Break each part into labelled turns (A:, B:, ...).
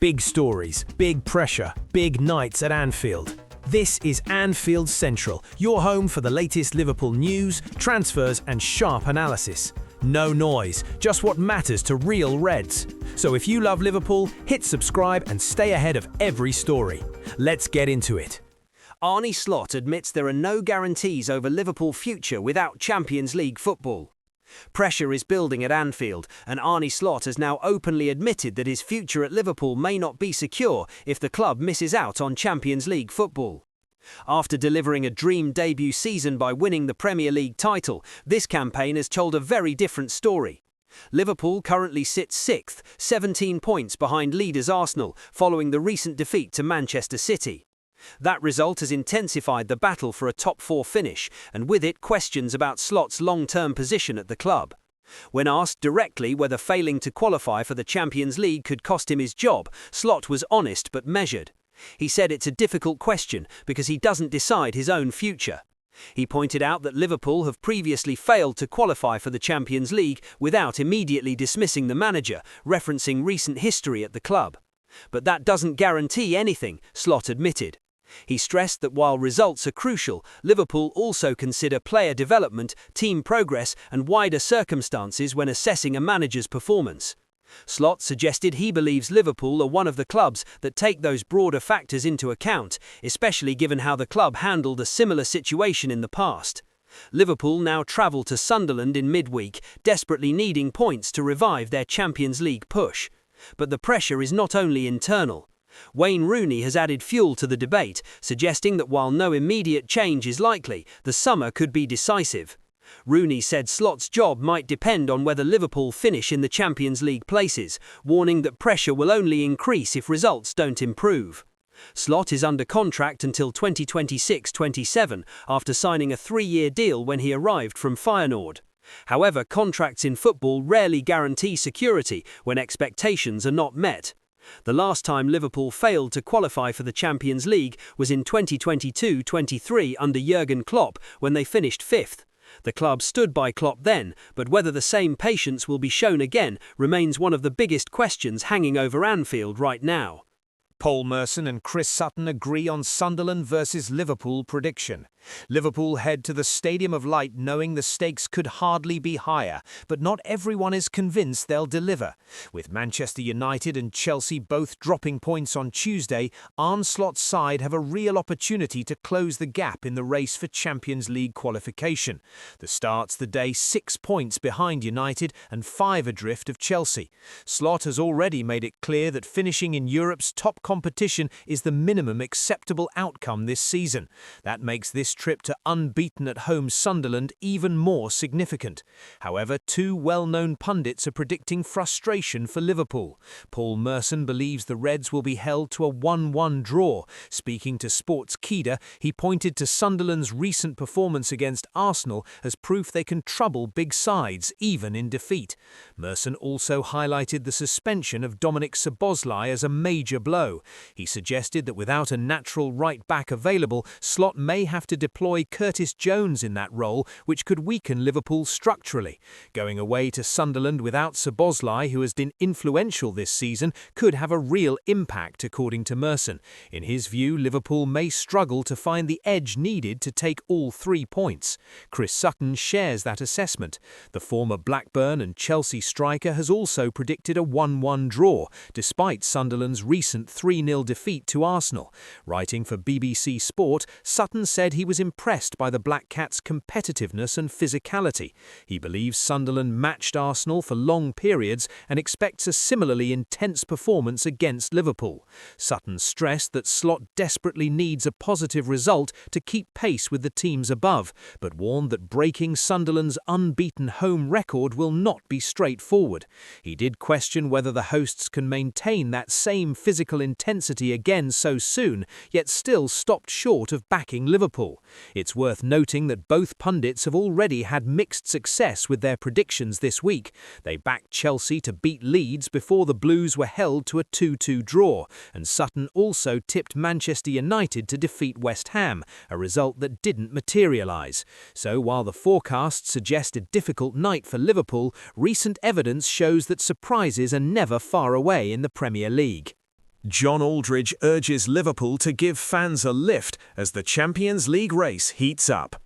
A: Big stories, big pressure, big nights at Anfield. This is Anfield Central, your home for the latest Liverpool news, transfers and sharp analysis. No noise, just what matters to real Reds. So if you love Liverpool, hit subscribe and stay ahead of every story. Let's get into it.
B: Arne Slot admits there are no guarantees over Liverpool's future without Champions League football. Pressure is building at Anfield, and Arne Slot has now openly admitted that his future at Liverpool may not be secure if the club misses out on Champions League football. After delivering a dream debut season by winning the Premier League title, this campaign has told a very different story. Liverpool currently sits 6th, 17 points behind leaders Arsenal, following the recent defeat to Manchester City. That result has intensified the battle for a top-4 finish, and with it questions about Slot's long-term position at the club. When asked directly whether failing to qualify for the Champions League could cost him his job, Slot was honest but measured. He said it's a difficult question because he doesn't decide his own future. He pointed out that Liverpool have previously failed to qualify for the Champions League without immediately dismissing the manager, referencing recent history at the club. But that doesn't guarantee anything, Slot admitted. He stressed that while results are crucial, Liverpool also consider player development, team progress and wider circumstances when assessing a manager's performance. Slot suggested he believes Liverpool are one of the clubs that take those broader factors into account, especially given how the club handled a similar situation in the past. Liverpool now travel to Sunderland in midweek, desperately needing points to revive their Champions League push. But the pressure is not only internal. Wayne Rooney has added fuel to the debate, suggesting that while no immediate change is likely, the summer could be decisive. Rooney said Slot's job might depend on whether Liverpool finish in the Champions League places, warning that pressure will only increase if results don't improve. Slot is under contract until 2026-27 after signing a 3-year deal when he arrived from Feyenoord. However, contracts in football rarely guarantee security when expectations are not met. The last time Liverpool failed to qualify for the Champions League was in 2022-23 under Jurgen Klopp when they finished 5th. The club stood by Klopp then, but whether the same patience will be shown again remains one of the biggest questions hanging over Anfield right now.
C: Paul Merson and Chris Sutton agree on Sunderland versus Liverpool prediction. Liverpool head to the Stadium of Light knowing the stakes could hardly be higher, but not everyone is convinced they'll deliver. With Manchester United and Chelsea both dropping points on Tuesday, Arne Slot's side have a real opportunity to close the gap in the race for Champions League qualification. The starts the day 6 points behind United and 5 adrift of Chelsea. Slot has already made it clear that finishing in Europe's top competition is the minimum acceptable outcome this season. That makes this trip to unbeaten at home Sunderland even more significant. However, 2 well-known pundits are predicting frustration for Liverpool. Paul Merson believes the Reds will be held to a 1-1 draw. Speaking to Sportskida, he pointed to Sunderland's recent performance against Arsenal as proof they can trouble big sides, even in defeat. Merson also highlighted the suspension of Dominik Szoboszlai as a major blow. He suggested that without a natural right-back available, Slot may have to deploy Curtis Jones in that role, which could weaken Liverpool structurally. Going away to Sunderland without Szoboszlai, who has been influential this season, could have a real impact, according to Merson. In his view, Liverpool may struggle to find the edge needed to take all 3 points. Chris Sutton shares that assessment. The former Blackburn and Chelsea striker has also predicted a 1-1 draw, despite Sunderland's recent 3-0 defeat to Arsenal. Writing for BBC Sport, Sutton said he was impressed by the Black Cats' competitiveness and physicality. He believes Sunderland matched Arsenal for long periods and expects a similarly intense performance against Liverpool. Sutton stressed that Slot desperately needs a positive result to keep pace with the teams above, but warned that breaking Sunderland's unbeaten home record will not be straightforward. He did question whether the hosts can maintain that same physical intensity again so soon, yet still stopped short of backing Liverpool. It's worth noting that both pundits have already had mixed success with their predictions this week. They backed Chelsea to beat Leeds before the Blues were held to a 2-2 draw, and Sutton also tipped Manchester United to defeat West Ham, a result that didn't materialise. So while the forecasts suggest a difficult night for Liverpool, recent evidence shows that surprises are never far away in the Premier League.
D: John Aldridge urges Liverpool to give fans a lift as the Champions League race heats up.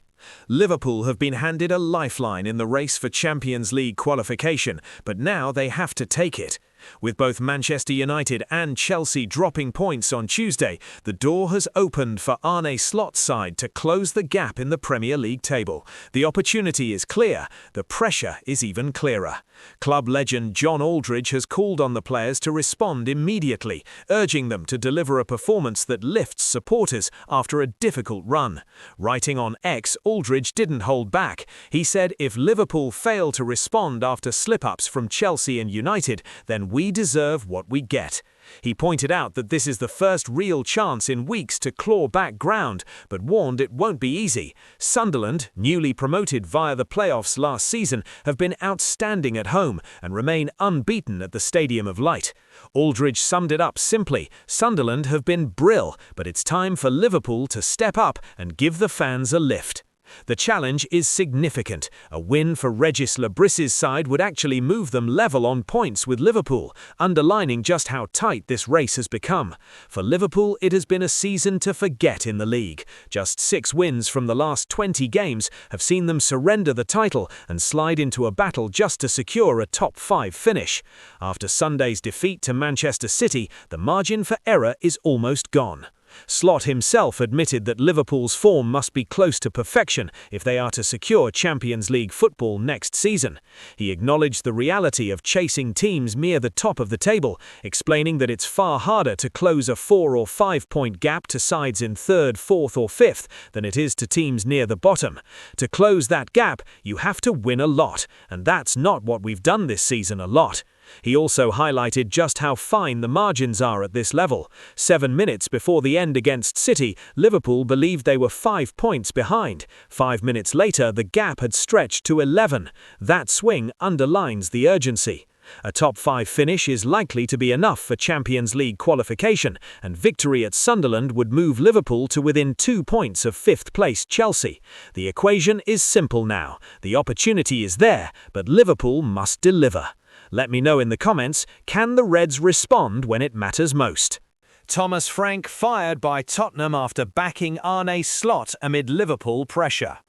D: Liverpool have been handed a lifeline in the race for Champions League qualification, but now they have to take it. With both Manchester United and Chelsea dropping points on Tuesday, the door has opened for Arne Slot's side to close the gap in the Premier League table. The opportunity is clear, the pressure is even clearer. Club legend John Aldridge has called on the players to respond immediately, urging them to deliver a performance that lifts supporters after a difficult run. Writing on X, Aldridge didn't hold back. He said if Liverpool fail to respond after slip-ups from Chelsea and United, then we deserve what we get. He pointed out that this is the first real chance in weeks to claw back ground, but warned it won't be easy. Sunderland, newly promoted via the playoffs last season, have been outstanding at home and remain unbeaten at the Stadium of Light. Aldridge summed it up simply: Sunderland have been brill, but it's time for Liverpool to step up and give the fans a lift. The challenge is significant. A win for Regis Lebris's side would actually move them level on points with Liverpool, underlining just how tight this race has become. For Liverpool, it has been a season to forget in the league. Just 6 wins from the last 20 games have seen them surrender the title and slide into a battle just to secure a top 5 finish. After Sunday's defeat to Manchester City, the margin for error is almost gone. Slot himself admitted that Liverpool's form must be close to perfection if they are to secure Champions League football next season. He acknowledged the reality of chasing teams near the top of the table, explaining that it's far harder to close a 4 or 5 point gap to sides in 3rd, 4th or 5th than it is to teams near the bottom. To close that gap, you have to win a lot, and that's not what we've done this season a lot. He also highlighted just how fine the margins are at this level. 7 minutes before the end against City, Liverpool believed they were 5 points behind. 5 minutes later, the gap had stretched to 11. That swing underlines the urgency. A top 5 finish is likely to be enough for Champions League qualification, and victory at Sunderland would move Liverpool to within 2 points of 5th-placed Chelsea. The equation is simple now. The opportunity is there, but Liverpool must deliver. Let me know in the comments, can the Reds respond when it matters most?
A: Thomas Frank fired by Tottenham after backing Arne Slot amid Liverpool pressure.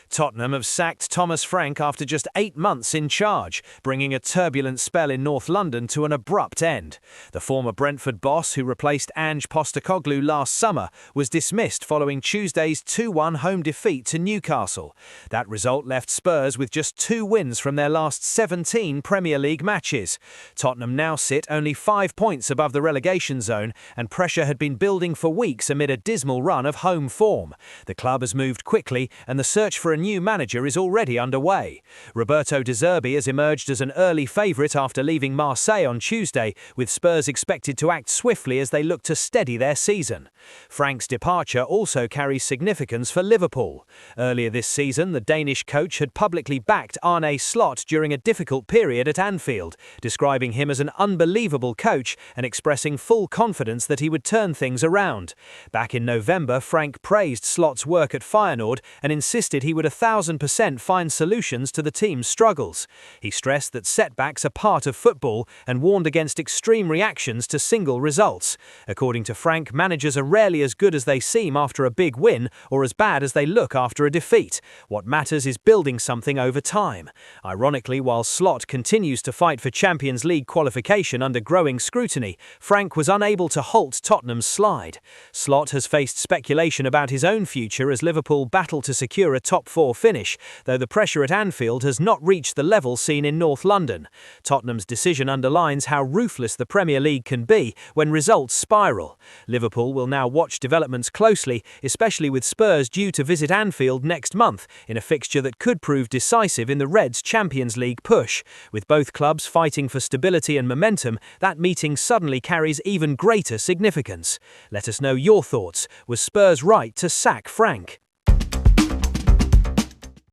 A: Tottenham have sacked Thomas Frank after just 8 months in charge, bringing a turbulent spell in North London to an abrupt end. The former Brentford boss, who replaced Ange Postecoglou last summer, was dismissed following Tuesday's 2-1 home defeat to Newcastle. That result left Spurs with just 2 wins from their last 17 Premier League matches. Tottenham now sit only 5 points above the relegation zone, and pressure had been building for weeks amid a dismal run of home form. The club has moved quickly, and the search for a new manager is already underway. Roberto De Zerbi has emerged as an early favourite after leaving Marseille on Tuesday, with Spurs expected to act swiftly as they look to steady their season. Frank's departure also carries significance for Liverpool. Earlier this season, the Danish coach had publicly backed Arne Slot during a difficult period at Anfield, describing him as an unbelievable coach and expressing full confidence that he would turn things around. Back in November, Frank praised Slot's work at Feyenoord and insisted he would 1,000% find solutions to the team's struggles. He stressed that setbacks are part of football and warned against extreme reactions to single results. According to Frank, managers are rarely as good as they seem after a big win or as bad as they look after a defeat. What matters is building something over time. Ironically, while Slot continues to fight for Champions League qualification under growing scrutiny, Frank was unable to halt Tottenham's slide. Slot has faced speculation about his own future as Liverpool battle to secure a top 4 finish, though the pressure at Anfield has not reached the level seen in North London. Tottenham's decision underlines how ruthless the Premier League can be when results spiral. Liverpool will now watch developments closely, especially with Spurs due to visit Anfield next month, in a fixture that could prove decisive in the Reds' Champions League push. With both clubs fighting for stability and momentum, that meeting suddenly carries even greater significance. Let us know your thoughts. Was Spurs right to sack Frank?